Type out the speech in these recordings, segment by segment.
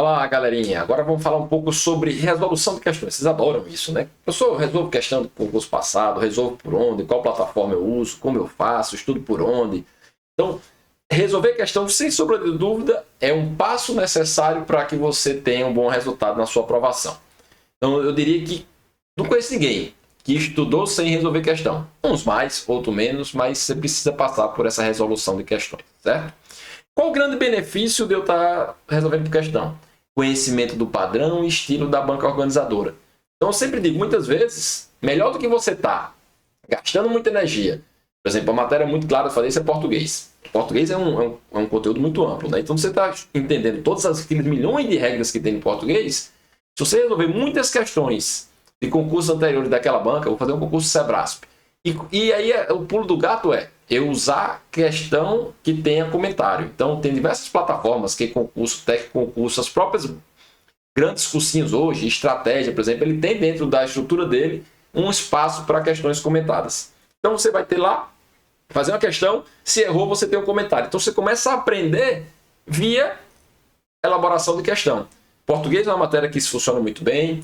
Olá, galerinha. Agora vamos falar um pouco sobre resolução de questões. Vocês adoram isso, né? Eu resolvo questão do concurso passado, resolvo por onde, qual plataforma eu uso, como eu faço, estudo por onde. Então, resolver questão, sem sombra de dúvida, é um passo necessário para que você tenha um bom resultado na sua aprovação. Então, eu diria que não conheço ninguém que estudou sem resolver questão. Uns mais, outros menos, mas você precisa passar por essa resolução de questões, certo? Qual o grande benefício de eu estar resolvendo por questão? Conhecimento do padrão e estilo da banca organizadora. Então, eu sempre digo, muitas vezes, melhor do que você estar gastando muita energia. Por exemplo, a matéria muito clara de fazer isso é português. Português é um conteúdo muito amplo, né? Então, você está entendendo todas aqueles milhões de regras que tem no português. Se você resolver muitas questões de concursos anteriores daquela banca, eu vou fazer um concurso Sebrasp. E aí, o pulo do gato é eu usar questão que tenha comentário. Então, tem diversas plataformas, que concurso, técnico concurso, as próprias grandes cursinhos hoje, estratégia, por exemplo, ele tem dentro da estrutura dele um espaço para questões comentadas. Então, você vai ter lá, fazer uma questão, se errou, você tem um comentário. Então, você começa a aprender via elaboração de questão. Português é uma matéria que funciona muito bem.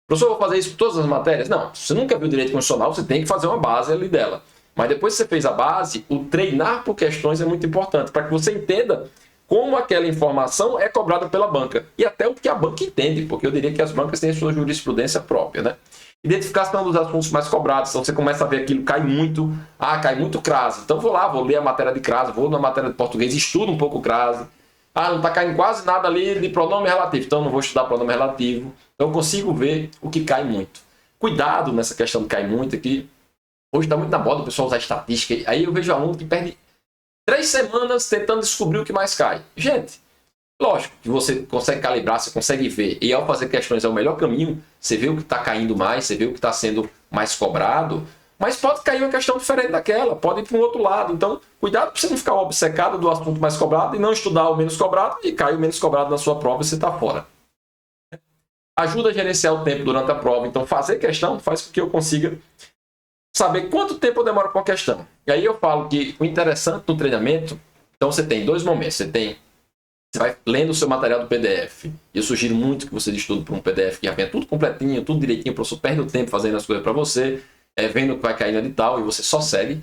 Professor, eu vou fazer isso com todas as matérias? Não, se você nunca viu direito constitucional, você tem que fazer uma base ali dela. Mas depois que você fez a base, o treinar por questões é muito importante, para que você entenda como aquela informação é cobrada pela banca. E até o que a banca entende, porque eu diria que as bancas têm a sua jurisprudência própria, né? Identificação dos assuntos mais cobrados. Então você começa a ver aquilo, cai muito crase. Então vou ler a matéria de crase, vou na matéria de português, estudo um pouco crase. Não está caindo quase nada ali de pronome relativo, então não vou estudar pronome relativo. Então eu consigo ver o que cai muito. Cuidado nessa questão de cair muito aqui. Hoje está muito na moda o pessoal usar estatística. Aí eu vejo aluno que perde 3 semanas tentando descobrir o que mais cai. Gente, lógico que você consegue calibrar, você consegue ver. E ao fazer questões é o melhor caminho. Você vê o que está caindo mais, você vê o que está sendo mais cobrado. Mas pode cair uma questão diferente daquela, pode ir para um outro lado. Então, cuidado para você não ficar obcecado do assunto mais cobrado e não estudar o menos cobrado e cair o menos cobrado na sua prova e você está fora. Ajuda a gerenciar o tempo durante a prova. Então, fazer questão faz com que eu consiga saber quanto tempo eu demoro com a questão. E aí eu falo que o interessante no treinamento, então você tem 2 momentos. Você vai lendo o seu material do PDF. Eu sugiro muito que você estude por um PDF que já venha tudo completinho, tudo direitinho, o professor perde o tempo fazendo as coisas para você, vendo o que vai caindo e tal, e você só segue.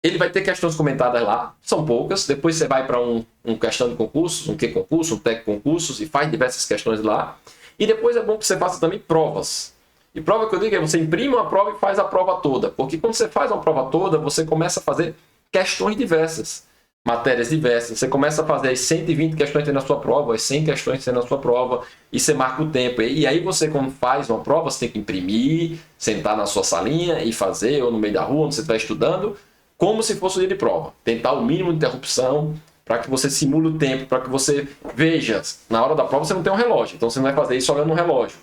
Ele vai ter questões comentadas lá, são poucas. Depois você vai para um questão de concursos, um concurso, um técnico concursos, e faz diversas questões lá. E depois é bom que você faça também provas. E prova que eu digo é você imprime uma prova e faz a prova toda. Porque quando você faz uma prova toda, você começa a fazer questões diversas, matérias diversas. Você começa a fazer as 120 questões que tem na sua prova, as 100 questões que tem na sua prova, e você marca o tempo. E aí você, quando faz uma prova, você tem que imprimir, sentar na sua salinha e fazer, ou no meio da rua, onde você está estudando, como se fosse um dia de prova. Tentar o mínimo de interrupção, para que você simule o tempo, para que você veja. Na hora da prova você não tem um relógio, então você não vai fazer isso olhando no relógio.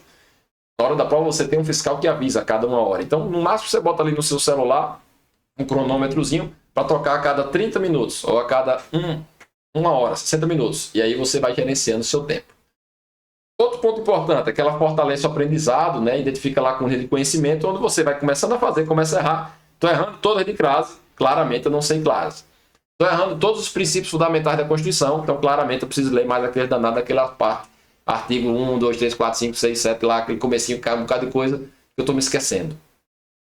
Na hora da prova você tem um fiscal que avisa a cada 1 hora. Então, no máximo, você bota ali no seu celular um cronômetrozinho para trocar a cada 30 minutos ou a cada 1 hora, 60 minutos. E aí você vai gerenciando o seu tempo. Outro ponto importante é que ela fortalece o aprendizado, né? Identifica lá com rede de conhecimento, onde você vai começando a fazer, começa a errar. Estou errando toda a rede de crase, claramente eu não sei crase. Estou errando todos os princípios fundamentais da Constituição, então claramente eu preciso ler mais aquele danado daquela parte. Artigo 1, 2, 3, 4, 5, 6, 7, lá, aquele comecinho, cai um bocado de coisa que eu estou me esquecendo.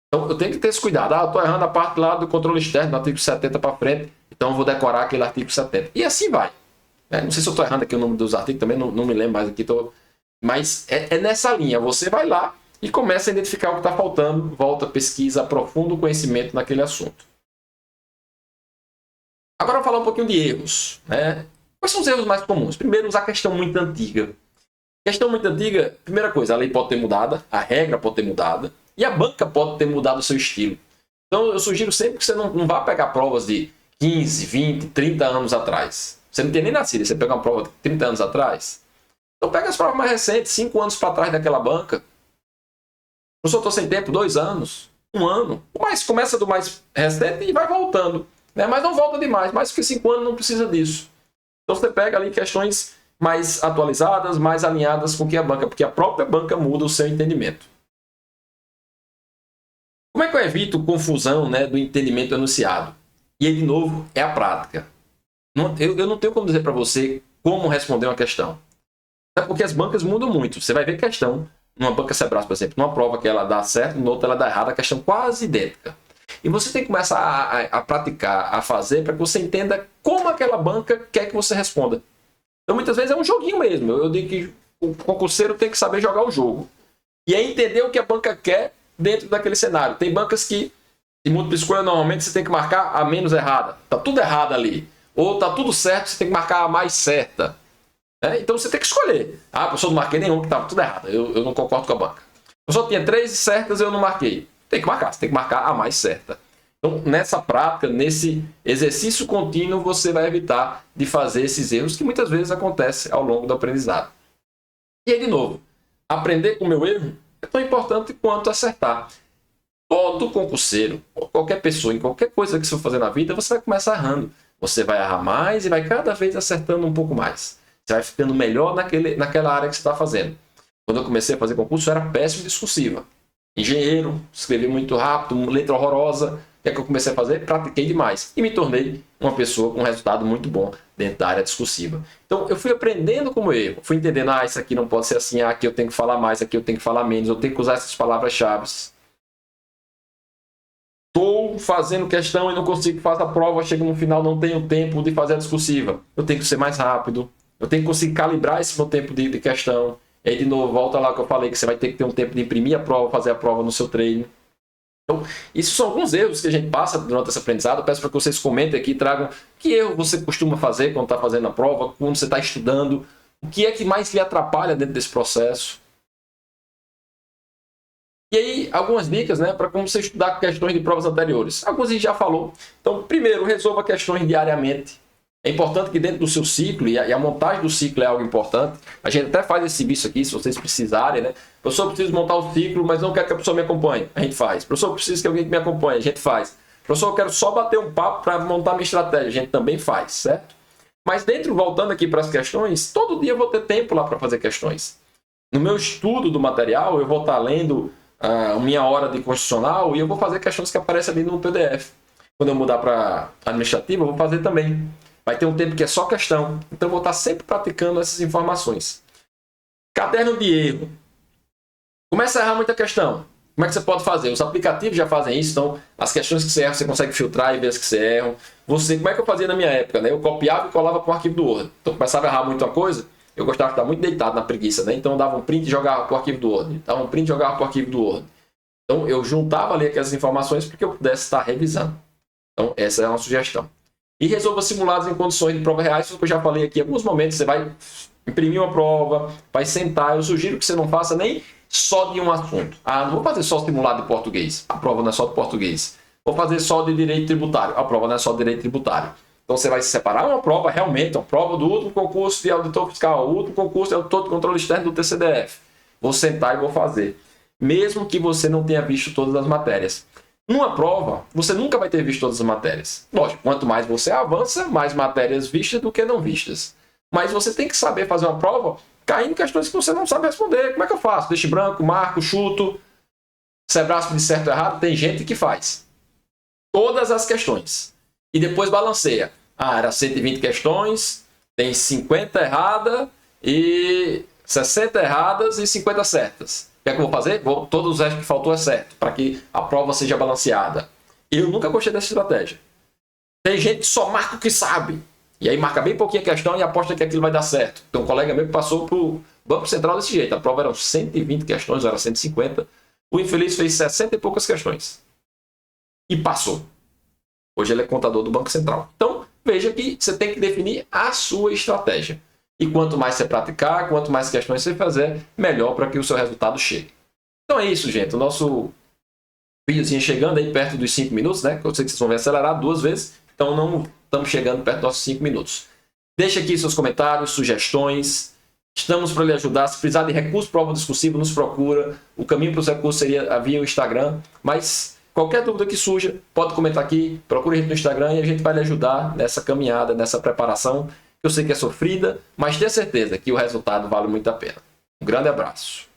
Então, eu tenho que ter esse cuidado. Eu estou errando a parte lá do controle externo, do artigo 70 para frente, então eu vou decorar aquele artigo 70. E assim vai. Não sei se eu estou errando aqui o nome dos artigos, também não me lembro mais aqui. Mas é nessa linha. Você vai lá e começa a identificar o que está faltando, volta, pesquisa, aprofunda o conhecimento naquele assunto. Agora, eu vou falar um pouquinho de erros, né? Quais são os erros mais comuns? Primeiro, usar questão muito antiga. Questão muito antiga, primeira coisa, a lei pode ter mudado, a regra pode ter mudado, e a banca pode ter mudado o seu estilo. Então, eu sugiro sempre que você não vá pegar provas de 15, 20, 30 anos atrás. Você não tem nem nascido, você pega uma prova de 30 anos atrás. Então, pega as provas mais recentes, 5 anos para trás daquela banca. Professor, estou sem tempo, 2 anos, 1 ano. Mas começa do mais recente e vai voltando. Né? Mas não volta demais, mais que 5 anos não precisa disso. Então, você pega ali questões mais atualizadas, mais alinhadas com que a banca, porque a própria banca muda o seu entendimento. Como é que eu evito confusão, né, do entendimento enunciado? E aí, de novo, é a prática. Eu não tenho como dizer para você como responder uma questão. É porque as bancas mudam muito. Você vai ver questão, numa banca Sebrae, por exemplo, numa prova que ela dá certo, na outra ela dá errado, a questão quase idêntica. E você tem que começar a praticar, a fazer, para que você entenda como aquela banca quer que você responda. Então, muitas vezes é um joguinho mesmo. Eu digo que o concurseiro tem que saber jogar o jogo. E é entender o que a banca quer dentro daquele cenário. Tem bancas que, em múltipla escolha, normalmente você tem que marcar a menos errada. Tá tudo errado ali. Ou tá tudo certo, você tem que marcar a mais certa. Então você tem que escolher. Ah, professor, não marquei nenhum, que estava tudo errado. Eu não concordo com a banca. Eu só tinha 3 certas, eu não marquei. Tem que marcar, você tem que marcar a mais certa. Então, nessa prática, nesse exercício contínuo, você vai evitar de fazer esses erros que muitas vezes acontecem ao longo do aprendizado. E aí, de novo, aprender com o meu erro é tão importante quanto acertar. Todo concurseiro, qualquer pessoa, em qualquer coisa que você for fazer na vida, você vai começar errando. Você vai errar mais e vai cada vez acertando um pouco mais. Você vai ficando melhor naquela área que você está fazendo. Quando eu comecei a fazer concurso, eu era péssimo em discursiva. Engenheiro, escrevi muito rápido, letra horrorosa. O que é que eu comecei a fazer? Pratiquei demais. E me tornei uma pessoa com um resultado muito bom dentro da área discursiva. Então, eu fui aprendendo como erro. Fui entendendo, isso aqui não pode ser assim, aqui eu tenho que falar mais, aqui eu tenho que falar menos, eu tenho que usar essas palavras-chave. Estou fazendo questão e não consigo fazer a prova, chego no final, não tenho tempo de fazer a discursiva. Eu tenho que ser mais rápido. Eu tenho que conseguir calibrar esse meu tempo de questão. E aí, de novo, volta lá que eu falei que você vai ter que ter um tempo de imprimir a prova, fazer a prova no seu treino. Então, isso são alguns erros que a gente passa durante esse aprendizado. Eu peço para que vocês comentem aqui, tragam que erro você costuma fazer quando está fazendo a prova, quando você está estudando. O que é que mais lhe atrapalha dentro desse processo? E aí, algumas dicas, para como você estudar questões de provas anteriores. Algumas a gente já falou. Então, primeiro, resolva questões diariamente. É importante que dentro do seu ciclo, e a montagem do ciclo é algo importante, a gente até faz esse serviço aqui, se vocês precisarem, Professor, eu preciso montar o ciclo, mas não quero que a pessoa me acompanhe. A gente faz. Professor, eu preciso que alguém me acompanhe. A gente faz. Professor, eu quero só bater um papo para montar minha estratégia. A gente também faz, certo? Mas voltando aqui para as questões, todo dia eu vou ter tempo lá para fazer questões. No meu estudo do material, eu vou estar lendo minha hora de constitucional e eu vou fazer questões que aparecem ali no PDF. Quando eu mudar para administrativa, eu vou fazer também. Vai ter um tempo que é só questão. Então, eu vou estar sempre praticando essas informações. Caderno de erro. Começa a errar muita questão. Como é que você pode fazer? Os aplicativos já fazem isso. Então, as questões que você erra, você consegue filtrar e ver as que você erra. Como é que eu fazia na minha época? Eu copiava e colava para o arquivo do Word. Então, começava a errar muita coisa. Eu gostava de estar muito deitado na preguiça. Então, eu dava um print e jogava para o arquivo do Word. Dava um print e jogava para o arquivo do Word. Então, eu juntava ali aquelas informações para que eu pudesse estar revisando. Então, essa é uma sugestão. E resolva simulados em condições de prova reais, isso que eu já falei aqui. Em alguns momentos você vai imprimir uma prova, vai sentar. Eu sugiro que você não faça nem só de um assunto. Não vou fazer só simulado de português. A prova não é só de português. Vou fazer só de direito tributário. A prova não é só de direito tributário. Então você vai separar uma prova realmente, uma prova do último concurso de auditor fiscal, o último concurso de auditor de controle externo do TCDF. Vou sentar e vou fazer. Mesmo que você não tenha visto todas as matérias. Numa prova, você nunca vai ter visto todas as matérias. Lógico, quanto mais você avança, mais matérias vistas do que não vistas. Mas você tem que saber fazer uma prova caindo em questões que você não sabe responder. Como é que eu faço? Deixo branco, marco, chuto. Sebrae de certo ou errado, tem gente que faz todas as questões. E depois balanceia. Era 120 questões, tem 50 erradas e 60 erradas e 50 certas. O que é que eu vou fazer? Todos os restos que faltou é certo, para que a prova seja balanceada. Eu nunca gostei dessa estratégia. Tem gente que só marca o que sabe. E aí marca bem pouquinho a questão e aposta que aquilo vai dar certo. Tem um colega meu que passou para o Banco Central desse jeito. A prova eram 120 questões, era 150. O infeliz fez 60 e poucas questões. E passou. Hoje ele é contador do Banco Central. Então, veja que você tem que definir a sua estratégia. E quanto mais você praticar, quanto mais questões você fazer, melhor para que o seu resultado chegue. Então é isso, gente. O nosso videozinho chegando aí perto dos 5 minutos, Eu sei que vocês vão ver acelerar 2 vezes. Então não estamos chegando perto dos nossos 5 minutos. Deixe aqui seus comentários, sugestões. Estamos para lhe ajudar. Se precisar de recurso prova discursiva, nos procura. O caminho para os recursos seria via o Instagram. Mas qualquer dúvida que surja, pode comentar aqui. Procure a gente no Instagram e a gente vai lhe ajudar nessa caminhada, nessa preparação. Eu sei que é sofrida, mas tenha certeza que o resultado vale muito a pena. Um grande abraço.